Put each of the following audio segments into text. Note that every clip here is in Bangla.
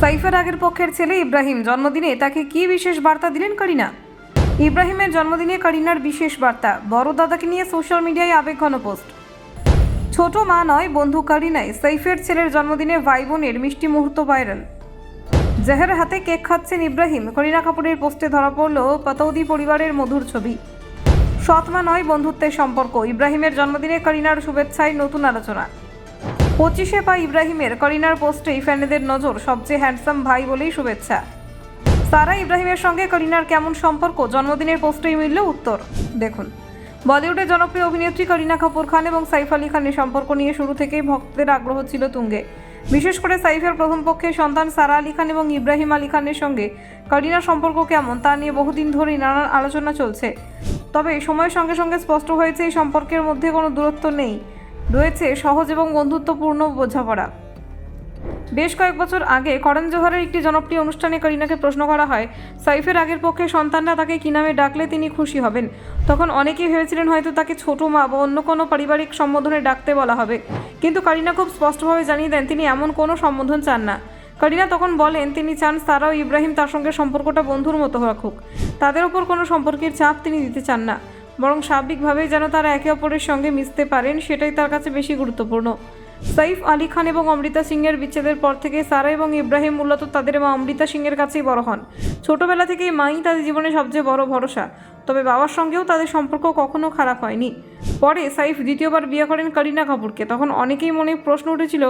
সাইফের আগের পক্ষের ছেলে ইব্রাহিম জন্মদিনে তাকে কি বিশেষ বার্তা দিলেন করিনা। ইব্রাহিমের জন্মদিনে করিনার বিশেষ বার্তা, বড় দাদাকে নিয়ে সোশ্যাল মিডিয়ায় আবেগঘন পোস্ট। ছোট মা নয় বন্ধু করিনাই সাইফের ছেলের জন্মদিনে ভাই বোনের মিষ্টি মুহূর্ত ভাইরাল। জেহের হাতে কেক খাচ্ছেন ইব্রাহিম, করিনা কাপুরের পোস্টে ধরা পড়ল পাতৌদি পরিবারের মধুর ছবি। সৎমা নয় বন্ধুত্বের সম্পর্ক, ইব্রাহিমের জন্মদিনে করিনার শুভেচ্ছায় নতুন আলোচনা। 25শে পা ইব্রাহিমের, করিনার পোস্টেই ফ্যানেদের নজর, সবচেয়ে হ্যান্ডসাম ভাই বলেই শুভেচ্ছা। সারা ইব্রাহিমের সঙ্গে করিনার কেমন সম্পর্ক, জন্মদিনের পোস্টেই মিলল উত্তর। দেখুন, বলিউডের জনপ্রিয় অভিনেত্রী করিনা কাপুর খান এবং সাইফ আলী খানের সম্পর্ক নিয়ে শুরু থেকেই ভক্তদের আগ্রহ ছিল তুঙ্গে। বিশেষ করে সাইফের প্রথম পক্ষের সন্তান সারা আলী খান এবং ইব্রাহিম আলী খানের সঙ্গে করিনার সম্পর্ক কেমন তা নিয়ে বহুদিন ধরেই নানান আলোচনা চলছে। তবে সময়ের সঙ্গে সঙ্গে স্পষ্ট হয়েছে এই সম্পর্কের মধ্যে কোনো দূরত্ব নেই, রয়েছে সহজ এবং বন্ধুত্বপূর্ণ বোঝাপড়া। বেশ কয়েক বছর আগে করণ জোহরের একটি জনপ্রিয় অনুষ্ঠানে করিনাকে প্রশ্ন করা হয় সাইফের আগের পক্ষে সন্তানরা তাকে কী নামে ডাকলে তিনি খুশি হবেন। তখন অনেকেই ভেবেছিলেন হয়তো তাকে ছোট মা বা অন্য কোনো পারিবারিক সম্বোধনে ডাকতে বলা হবে, কিন্তু করিনা খুব স্পষ্টভাবে জানিয়ে দেন তিনি এমন কোনো সম্বোধন চান না। করিনা তখন বলেন তিনি চান সারা ও ইব্রাহিম তার সঙ্গে সম্পর্কটা বন্ধুর মতো রাখুক, তাদের ওপর কোনো সম্পর্কের চাপ তিনি দিতে চান না, বরং স্বাভাবিকভাবেই যেন তারা একে অপরের সঙ্গে মিশতে পারেন সেটাই তার কাছে বেশি গুরুত্বপূর্ণ। সাইফ আলী খান এবং অমৃতা সিংয়ের বিচ্ছেদের পর থেকে সারা এবং ইব্রাহিম মূলত তাদের মা অমৃতা সিংয়ের কাছেই বড় হন। ছোটবেলা থেকেই মাই তাদের জীবনে সবচেয়ে বড় ভরসা, তবে বাবার সঙ্গেও তাদের সম্পর্ক কখনো খারাপ হয়নি। পরে সাইফ দ্বিতীয়বার বিয়ে করেন করিনা কাপুরকে, তখন অনেকেই মনে প্রশ্ন উঠেছিল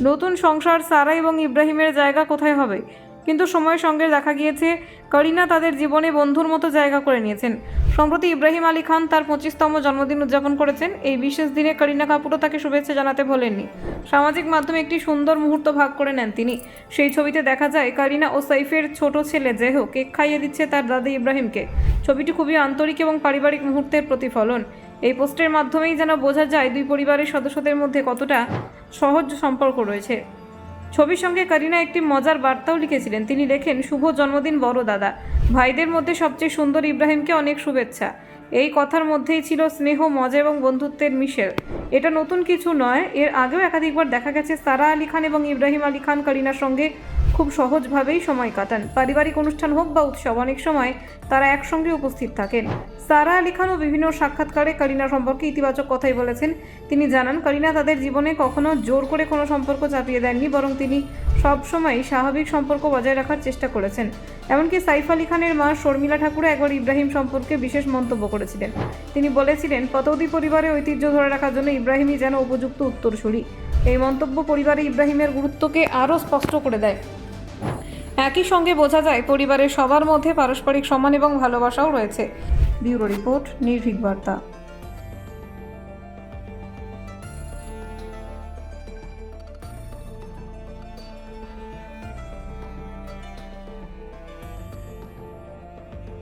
নতুন সংসার সারা এবং ইব্রাহিমের জায়গা কোথায় হবে, কিন্তু সময়ের সঙ্গে দেখা গিয়েছে করিনা তাদের জীবনে বন্ধুর মতো জায়গা করে নিয়েছেন। সম্প্রতি ইব্রাহিম আলী খান তার 25তম জন্মদিন উদযাপন করেছেন। এই বিশেষ দিনে করিনা কাপুরও তাকে শুভেচ্ছা জানাতে ভোলেননি। সামাজিক মাধ্যমে একটি সুন্দর মুহূর্ত ভাগ করে নেন তিনি। সেই ছবিতে দেখা যায় করিনা ও সাইফের ছোট ছেলে জেহো কেক খাইয়ে দিচ্ছে তার দাদা ইব্রাহিমকে। ছবিটি খুবই আন্তরিক এবং পারিবারিক মুহূর্তের প্রতিফলন। এই পোস্টের মাধ্যমেই যেন বোঝা যায় দুই পরিবারের সদস্যদের মধ্যে কতটা সহজ সম্পর্ক রয়েছে। ছবির সঙ্গে করিনা একটি মজার বার্তাও লিখেছিলেন। তিনি লেখেন, শুভ জন্মদিন বড় দাদা, ভাইদের মধ্যে সবচেয়ে সুন্দর ইব্রাহিমকে অনেক শুভেচ্ছা। এই কথার মধ্যেই ছিল স্নেহ, মজা এবং বন্ধুত্বের মিশেল। এটা নতুন কিছু নয়, এর আগেও একাধিকবার দেখা গেছে সারা আলী খান এবং ইব্রাহিম আলী খান করিনার সঙ্গে খুব সহজভাবেই সময় কাটান। পারিবারিক অনুষ্ঠান হোক বা উৎসব, অনেক সময় তারা একসঙ্গে উপস্থিত থাকেন। সারা আলী খানও বিভিন্ন সাক্ষাৎকারে করিনা সম্পর্কে ইতিবাচক কথাই বলেছেন। তিনি জানান করিনা তাদের জীবনে কখনো জোর করে কোনো সম্পর্ক চাপিয়ে দেননি, বরং তিনি সবসময় স্বাভাবিক সম্পর্ক বজায় রাখার চেষ্টা করেছেন। এমনকি সাইফ আলী খানের মা শর্মিলা ঠাকুরও একবার ইব্রাহিম সম্পর্কে বিশেষ মন্তব্য করেছিলেন। তিনি বলেছিলেন পাতৌদি পরিবারের ঐতিহ্য ধরে রাখার জন্য ইব্রাহিমই যেন উপযুক্ত উত্তরসূরি। এই মন্তব্য পরিবারে ইব্রাহিমের গুরুত্বকে আরও স্পষ্ট করে দেয়। একই সঙ্গে বোঝা যায় পরিবারের সবার মধ্যে পারস্পরিক সম্মান এবং ভালোবাসাও রয়েছে। ব্যুরো রিপোর্ট, নির্ভীক বার্তা।